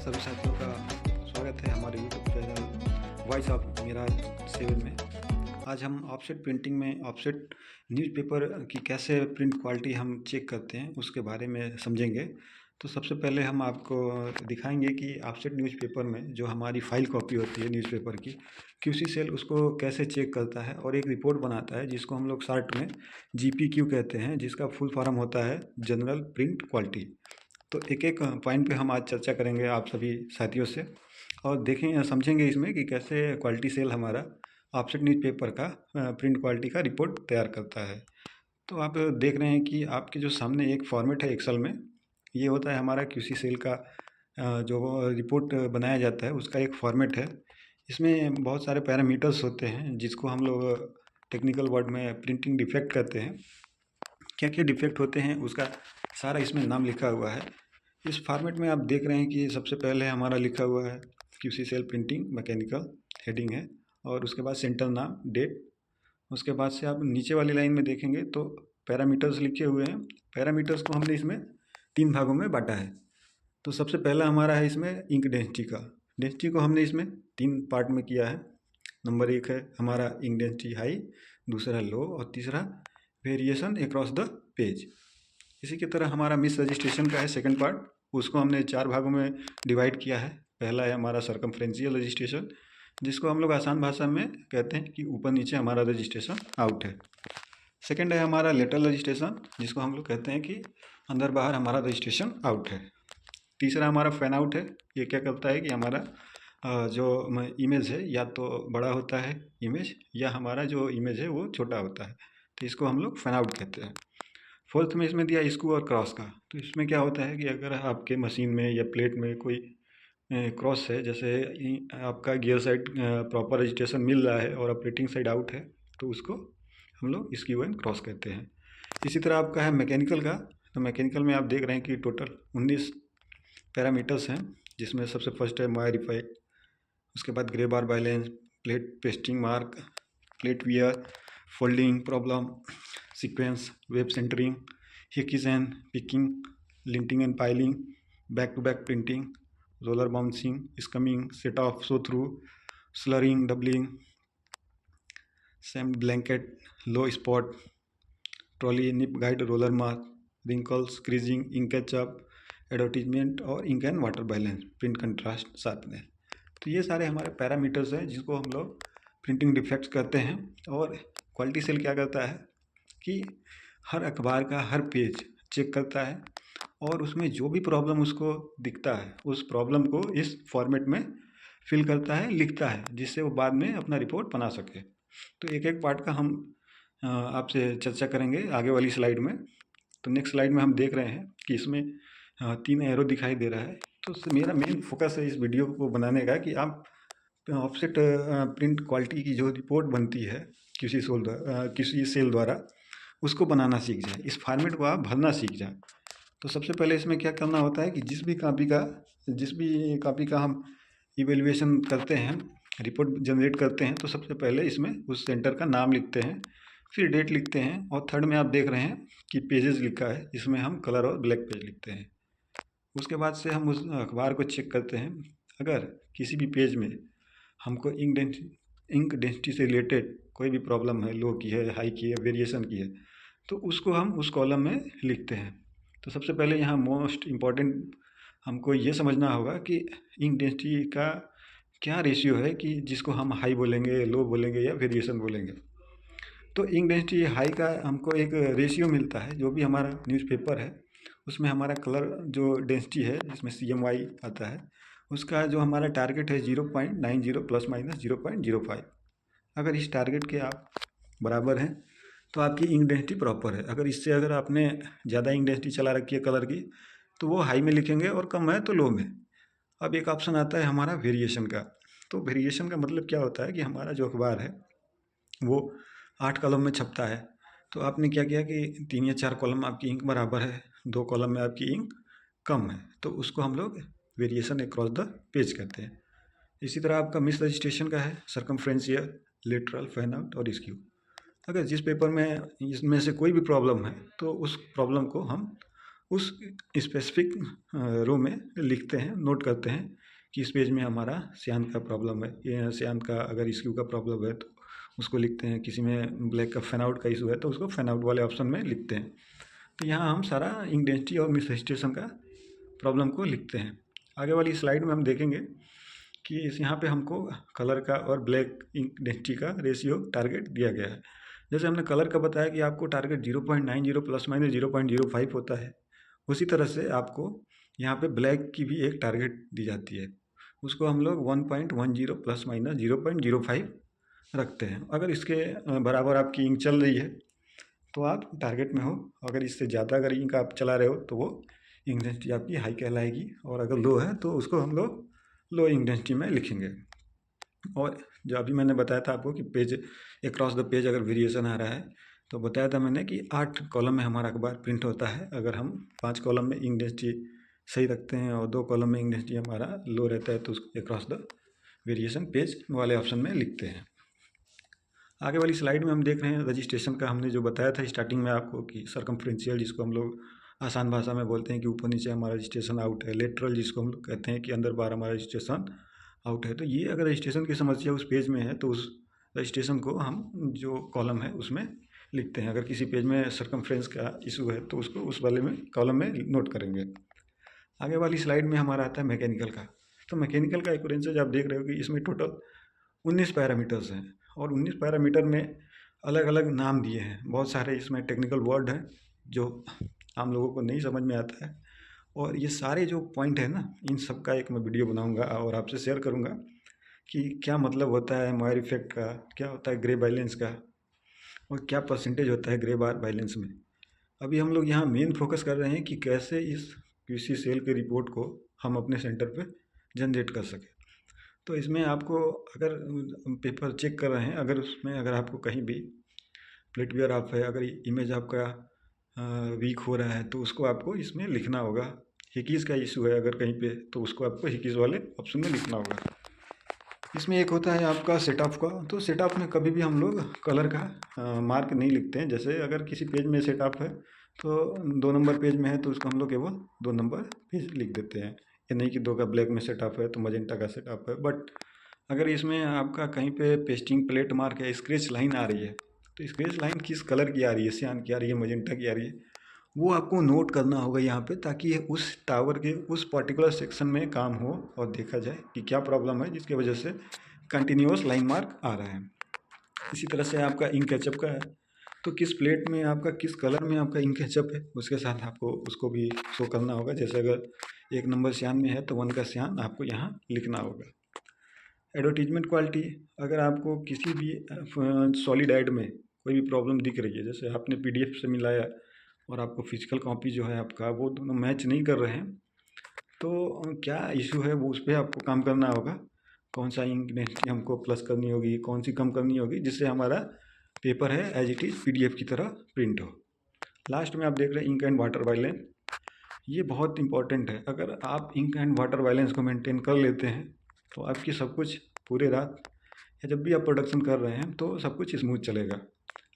सभी साथियों का स्वागत है हमारे YouTube channel voice of Miraj 7 में। आज हम ऑफसेट प्रिंटिंग में ऑफसेट न्यूज़पेपर की कैसे प्रिंट क्वालिटी हम चेक करते हैं उसके बारे में समझेंगे। तो सबसे पहले हम आपको दिखाएंगे कि ऑफसेट न्यूज़पेपर में जो हमारी फाइल कॉपी होती है न्यूज़पेपर की, क्यूसी सेल उसको कैसे चेक करता है और एक रिपोर्ट बनाता है जिसको हम लोग शॉर्ट में जीपीक्यू कहते हैं, जिसका फुल फॉर्म होता है जनरल प्रिंट क्वालिटी। तो एक एक पॉइंट पे हम आज चर्चा करेंगे आप सभी साथियों से और देखें समझेंगे इसमें कि कैसे क्वालिटी सेल हमारा ऑफसेट न्यूज़पेपर का प्रिंट क्वालिटी का रिपोर्ट तैयार करता है। तो आप देख रहे हैं कि आपके जो सामने एक फॉर्मेट है एक्सेल में, ये होता है हमारा क्यूसी सेल का जो रिपोर्ट बनाया जाता है उसका एक फॉर्मेट है। इसमें बहुत सारे पैरामीटर्स होते हैं जिसको हम लोग टेक्निकल वर्ड में प्रिंटिंग डिफेक्ट कहते हैं। क्या क्या डिफेक्ट होते हैं उसका सारा इसमें नाम लिखा हुआ है। इस फॉर्मेट में आप देख रहे हैं कि सबसे पहले हमारा लिखा हुआ है QC cell printing mechanical heading है और उसके बाद सेंटर नाम डेट। उसके बाद से आप नीचे वाली लाइन में देखेंगे तो पैरामीटर्स लिखे हुए हैं। पैरामीटर्स को हमने इसमें 3 भागों में बांटा है। तो सबसे पहला हमारा है इसमें इंक डेंसिटी का। डेंसिटी को हमने इसमें 3 पार्ट में किया है। नंबर 1 है हमारा इंक डेंसिटी हाई, दूसरा लो और तीसरा वेरिएशन अक्रॉस द पेज। इसी की तरह हमारा मिस रजिस्ट्रेशन का है सेकंड पार्ट, उसको हमने 4 भागों में डिवाइड किया है। पहला है हमारा सर्कमफ्रेंशियल रजिस्ट्रेशन, जिसको हम लोग आसान भाषा में कहते हैं कि ऊपर नीचे हमारा रजिस्ट्रेशन आउट है। सेकंड है हमारा लेटरल रजिस्ट्रेशन, जिसको हम लोग कहते हैं कि अंदर बाहर हमारा रजिस्ट्रेशन आउट है। तीसरा हमारा फैन आउट है। ये क्या करता है कि हमारा जो इमेज है या तो बड़ा होता है इमेज या हमारा जो इमेज है वो छोटा होता है, तो इसको हम लोग फैन आउट कहते हैं। फोर्थ में इसमें दिया स्क्रू और क्रॉस का। तो इसमें क्या होता है कि अगर आपके मशीन में या प्लेट में कोई क्रॉस है, जैसे आपका गियर साइड प्रॉपर रजिस्ट्रेशन मिल रहा है और ऑपरेटिंग साइड आउट है, तो उसको हम लोग स्क्रू एंड क्रॉस कहते हैं। इसी तरह आपका है मैकेनिकल का। तो मैकेनिकल में आप देख रहे हैं कि टोटल 19 पैरामीटर्स हैं, जिसमें सबसे फर्स्ट है मायरिफाई, उसके बाद grey bar balance, plate pasting mark, plate wear, folding problem, sequence, web centring, hickeys, picking, linting and piling, back to back printing, roller bouncing, scumming, set off show through, slurring, doubling, same blanket, low spot, trolley, nip guide, roller mark, wrinkles, creasing, ink catch up, advertisement और ink and water balance, print contrast साथ में। तो ये सारे हमारे parameters हैं जिसको हम लोग प्रिंटिंग डिफेक्ट्स कहते हैं। और क्वालिटी सेल क्या करता है कि हर अखबार का हर पेज चेक करता है और उसमें जो भी प्रॉब्लम उसको दिखता है उस प्रॉब्लम को इस फॉर्मेट में फिल करता है, लिखता है, जिससे वो बाद में अपना रिपोर्ट बना सके। तो एक एक पार्ट का हम आपसे चर्चा करेंगे आगे वाली स्लाइड में। तो नेक्स्ट स्लाइड में हम देख रहे हैं कि इसमें 3 एरो दिखाई दे रहा है। तो मेरा मेन फोकस है इस वीडियो को बनाने का कि आप ऑफसेट प्रिंट क्वालिटी की जो रिपोर्ट बनती है किसी सेल द्वारा उसको बनाना सीख जाए, इस फॉर्मेट को आप भरना सीख जाए। तो सबसे पहले इसमें क्या करना होता है कि जिस भी कॉपी का हम इवेल्युएशन करते हैं, रिपोर्ट जनरेट करते हैं, तो सबसे पहले इसमें उस सेंटर का नाम लिखते हैं, फिर डेट लिखते हैं और थर्ड में आप देख रहे हैं कि पेजेस लिखा है, इसमें हम कलर और ब्लैक पेज लिखते हैं। उसके बाद से हम उस अखबार को चेक करते हैं। अगर किसी भी पेज में हमको इंक डेंसिटी से रिलेटेड कोई भी प्रॉब्लम है, लो की है, हाई की है, वेरिएशन की है, तो उसको हम उस कॉलम में लिखते हैं। तो सबसे पहले यहाँ मोस्ट इम्पॉर्टेंट हमको ये समझना होगा कि इंक डेंसिटी का क्या रेशियो है, कि जिसको हम हाई बोलेंगे, लो बोलेंगे या वेरिएशन बोलेंगे। तो इंक डेंसिटी हाई का हमको एक रेशियो मिलता है, जो भी हमारा न्यूज़पेपर है उसमें हमारा कलर जो डेंसिटी है जिसमें CMY आता है, उसका जो हमारा टारगेट है 0.90 प्लस माइनस 0.05। अगर इस टारगेट के आप बराबर हैं तो आपकी इंक डेंसिटी प्रॉपर है। अगर आपने ज़्यादा इंक डेंसिटी चला रखी है कलर की, तो वो हाई में लिखेंगे और कम है तो लो में। अब एक ऑप्शन आता है हमारा वेरिएशन का। तो वेरिएशन का मतलब क्या होता है कि हमारा जो अखबार है वो 8 कॉलम में छपता है। तो आपने क्या किया कि 3 या 4 कॉलम आपकी इंक बराबर है, 2 कॉलम में आपकी इंक कम है, तो उसको हम लोग वेरिएशन अक्रॉस द पेज कहते हैं। इसी तरह आपका मिस रजिस्ट्रेशन का है सर्कमफ्रेंशियल, लेटरल, फैन आउट और स्क्यू। अगर जिस पेपर में इसमें से कोई भी प्रॉब्लम है तो उस प्रॉब्लम को हम उस स्पेसिफिक रो में लिखते हैं, नोट करते हैं कि इस पेज में हमारा सियान का प्रॉब्लम है, ये सियान का अगर इश्यू का प्रॉब्लम है तो उसको लिखते हैं। किसी में ब्लैक का फैन आउट का इशू है तो उसको फैन आउट वाले ऑप्शन में लिखते हैं। तो यहाँ हम सारा इंक डेंसिटी और मिस रजिस्ट्रेशन का प्रॉब्लम को लिखते हैं। आगे वाली स्लाइड में हम देखेंगे कि इस यहाँ पे हमको कलर का और ब्लैक इंक डेंसिटी का रेशियो टारगेट दिया गया है। जैसे हमने कलर का बताया कि आपको टारगेट 0.90 प्लस माइनस 0.05 होता है, उसी तरह से आपको यहाँ पे ब्लैक की भी एक टारगेट दी जाती है, उसको हम लोग 1.10 प्लस माइनस 0.05 रखते हैं। अगर इसके बराबर आपकी इंक चल रही है तो आप टारगेट में हो, अगर इससे ज़्यादा अगर इंक आप चला रहे हो तो वो इंक डेंसिटी आपकी हाई कहलाएगी, और अगर लो है तो उसको हम लोग लो इंक डेंसिटी में लिखेंगे। और जो अभी मैंने बताया था आपको कि पेज अक्रॉस द पेज अगर वेरिएशन आ रहा है, तो बताया था मैंने कि 8 कॉलम में हमारा अखबार प्रिंट होता है। अगर हम 5 कॉलम में इंक डेंसिटी सही रखते हैं और 2 कॉलम में इंक डेंसिटी हमारा लो रहता है तो उसको अक्रॉस द वेरिएशन पेज वाले ऑप्शन में लिखते हैं। आगे वाली स्लाइड में हम देख रहे हैं रजिस्ट्रेशन का। हमने जो बताया था स्टार्टिंग में आपको कि सरकमफ्रेंशियल, जिसको हम लोग आसान भाषा में बोलते हैं कि ऊपर नीचे हमारा रजिस्ट्रेशन आउट है, लेटरल जिसको हम लोग कहते हैं कि अंदर बाहर हमारा रजिस्ट्रेशन आउट है। तो ये अगर रजिस्ट्रेशन की समस्या उस पेज में है तो उस रजिस्ट्रेशन को हम जो कॉलम है उसमें लिखते हैं। अगर किसी पेज में सरकमफ्रेंस का इशू है तो उसको उस वाले में कॉलम में नोट करेंगे। आगे वाली स्लाइड में हमारा आता है मैकेनिकल का। तो मैकेनिकल का एक्यूरेंसेज आप देख रहे हो कि इसमें टोटल 19 पैरामीटर्स हैं, और 19 पैरामीटर में अलग अलग नाम दिए हैं। बहुत सारे इसमें टेक्निकल वर्ड हैं जो आम लोगों को नहीं समझ में आता है, और ये सारे जो पॉइंट है ना, इन सब का एक मैं वीडियो बनाऊंगा और आपसे शेयर करूंगा कि क्या मतलब होता है मोयर इफेक्ट का, क्या होता है ग्रे बैलेंस का, और क्या परसेंटेज होता है ग्रे बार बैलेंस में। अभी हम लोग यहाँ मेन फोकस कर रहे हैं कि कैसे इस क्यूसी सेल के रिपोर्ट को हम अपने सेंटर पे जनरेट कर सकें। तो इसमें आपको अगर पेपर चेक कर रहे हैं, अगर उसमें अगर आपको कहीं भी प्लेट वेयर ऑफ है, अगर इमेज आपका वीक हो रहा है तो उसको आपको इसमें लिखना होगा। हिकीज़ का इशू है अगर कहीं पे तो उसको आपको हिकीज़ वाले ऑप्शन में लिखना होगा। इसमें एक होता है आपका सेट ऑफ का। तो सेट ऑफ में कभी भी हम लोग कलर का मार्क नहीं लिखते हैं। जैसे अगर किसी पेज में सेट ऑफ है तो 2 नंबर पेज में है तो उसको हम लोग केवल 2 नंबर पेज लिख देते हैं। ये नहीं कि 2 का ब्लैक में सेट ऑफ है तो मजेंटा का सेट ऑफ है। बट अगर इसमें आपका कहीं पे पेस्टिंग प्लेट मार्क है, स्क्रैच लाइन आ रही है, तो स्क्रैच लाइन किस कलर की आ रही है, सियान की आ रही है, मजेंटा की आ रही है, वो आपको नोट करना होगा यहाँ पे, ताकि उस टावर के उस पर्टिकुलर सेक्शन में काम हो और देखा जाए कि क्या प्रॉब्लम है जिसकी वजह से कंटिन्यूअस लाइन मार्क आ रहा है। इसी तरह से आपका इंक कैचअप का है, तो किस प्लेट में आपका किस कलर में आपका इंक कैचअप है उसके साथ आपको उसको भी शो करना होगा। जैसे अगर 1 नंबर सियान में है तो 1 का सियान आपको यहाँ लिखना होगा। एडवर्टीजमेंट क्वालिटी, अगर आपको किसी भी सॉलिड ऐड में कोई भी प्रॉब्लम दिख रही है, जैसे आपने पीडीएफ से मिलाया और आपको फिजिकल कॉपी जो है आपका वो दोनों मैच नहीं कर रहे हैं, तो क्या इशू है वो उस पर आपको काम करना होगा। कौन सा इंक डेंसिटी हमको प्लस करनी होगी, कौन सी कम करनी होगी, जिससे हमारा पेपर है एज इट इज़ पीडीएफ की तरह प्रिंट हो। लास्ट में आप देख रहे हैं इंक एंड वाटर बैलेंस। ये बहुत इंपॉर्टेंट है। अगर आप इंक एंड वाटर बैलेंस को मेंटेन कर लेते हैं तो आपकी सब कुछ पूरे रात या जब भी आप प्रोडक्शन कर रहे हैं तो सब कुछ स्मूथ चलेगा।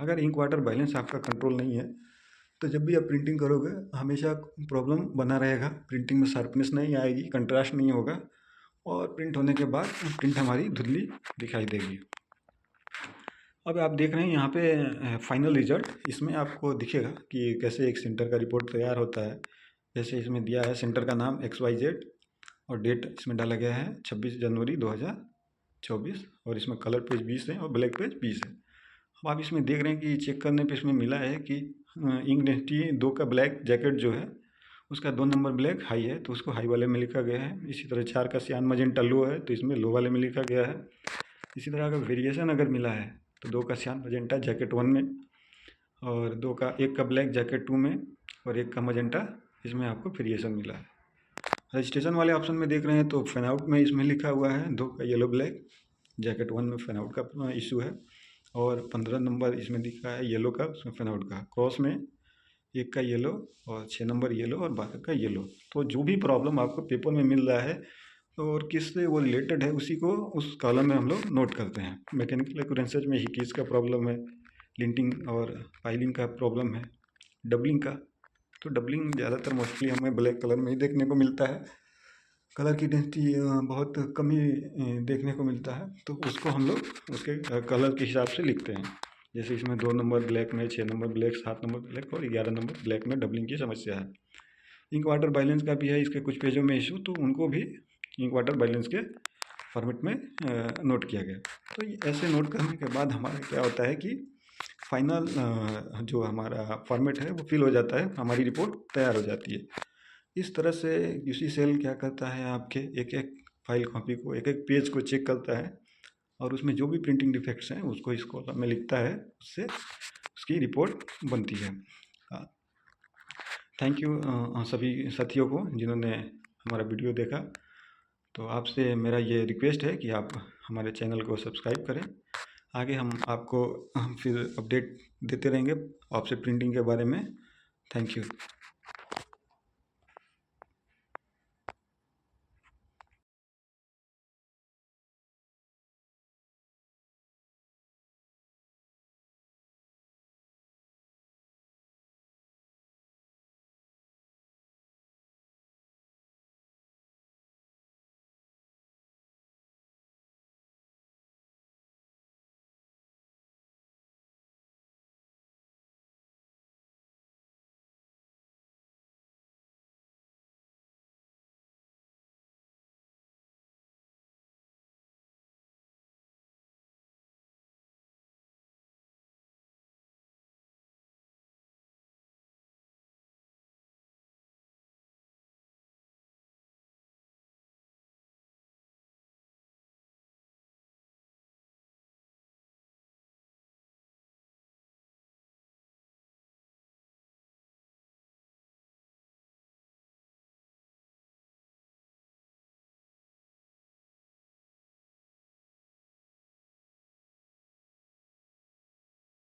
अगर इंक वाटर बैलेंस आपका कंट्रोल नहीं है तो जब भी आप प्रिंटिंग करोगे हमेशा प्रॉब्लम बना रहेगा। प्रिंटिंग में शार्पनेस नहीं आएगी, कंट्रास्ट नहीं होगा, और प्रिंट होने के बाद प्रिंट हमारी धुंधली दिखाई देगी। अब आप देख रहे हैं यहाँ पे फाइनल रिजल्ट, इसमें आपको दिखेगा कि कैसे एक सेंटर का रिपोर्ट तैयार होता है। जैसे इसमें दिया है सेंटर का नाम XYZ और डेट इसमें डाला गया है 26 जनवरी 2024, और इसमें कलर पेज 20 है और ब्लैक पेज 20 है। अब आप इसमें देख रहे हैं कि चेक करने पे इसमें मिला है कि इंक डेंसिटी 2 का ब्लैक जैकेट जो है उसका 2 नंबर ब्लैक हाई है तो उसको हाई वाले में लिखा गया है। इसी तरह 4 का सियान मजेंटा लो है तो इसमें लो वाले में लिखा गया है। इसी तरह अगर वेरिएशन अगर मिला है तो 2 का सियान मजेंटा जैकेट 1 में, और 1 का ब्लैक जैकेट 2 में, और 1 का मजेंटा इसमें आपको वेरिएशन मिला है। रजिस्ट्रेशन वाले ऑप्शन में देख रहे हैं तो फैन आउट में इसमें लिखा हुआ है 2 का येलो ब्लैक जैकेट 1 में फैन आउट का इशू है, और 15 नंबर इसमें दिखा है येलो का, उसमें फैन आउट का। क्रॉस में 1 का येलो और 6 नंबर येलो और 12 का येलो। तो जो भी प्रॉब्लम आपको पेपर में मिल रहा है और किससे वो रिलेटेड है उसी को उस कॉलम में हम लोग नोट करते हैं। मैकेनिकल एक्यूरेंसेज में हिकीज का प्रॉब्लम है, लिंटिंग और पाइलिंग का प्रॉब्लम है, डबलिंग का तो डबलिंग ज़्यादातर मोस्टली हमें ब्लैक कलर में ही देखने को मिलता है। कलर की डेंसिटी बहुत कम ही देखने को मिलता है, तो उसको हम लोग उसके कलर के हिसाब से लिखते हैं। जैसे इसमें 2 नंबर ब्लैक में, 6 नंबर ब्लैक, 7 नंबर ब्लैक और 11 नंबर ब्लैक में डबलिंग की समस्या है। इंक वाटर बैलेंस का भी है इसके कुछ पेजों में इशू, तो उनको भी इंक वाटर बैलेंस के फॉर्मेट में नोट किया गया। तो ऐसे नोट करने के बाद हमारा क्या होता है कि फाइनल जो हमारा फॉर्मेट है वो फिल हो जाता है, हमारी रिपोर्ट तैयार हो जाती है। इस तरह से यूसी सेल क्या करता है, आपके एक एक फाइल कॉपी को, एक एक पेज को चेक करता है और उसमें जो भी प्रिंटिंग डिफेक्ट्स हैं उसको इस कॉलम में लिखता है, उससे उसकी रिपोर्ट बनती है। थैंक यू सभी साथियों को जिन्होंने हमारा वीडियो देखा। तो आपसे मेरा ये रिक्वेस्ट है कि आप हमारे चैनल को सब्सक्राइब करें। आगे हम आपको फिर अपडेट देते रहेंगे ऑफसेट प्रिंटिंग के बारे में। Thank you.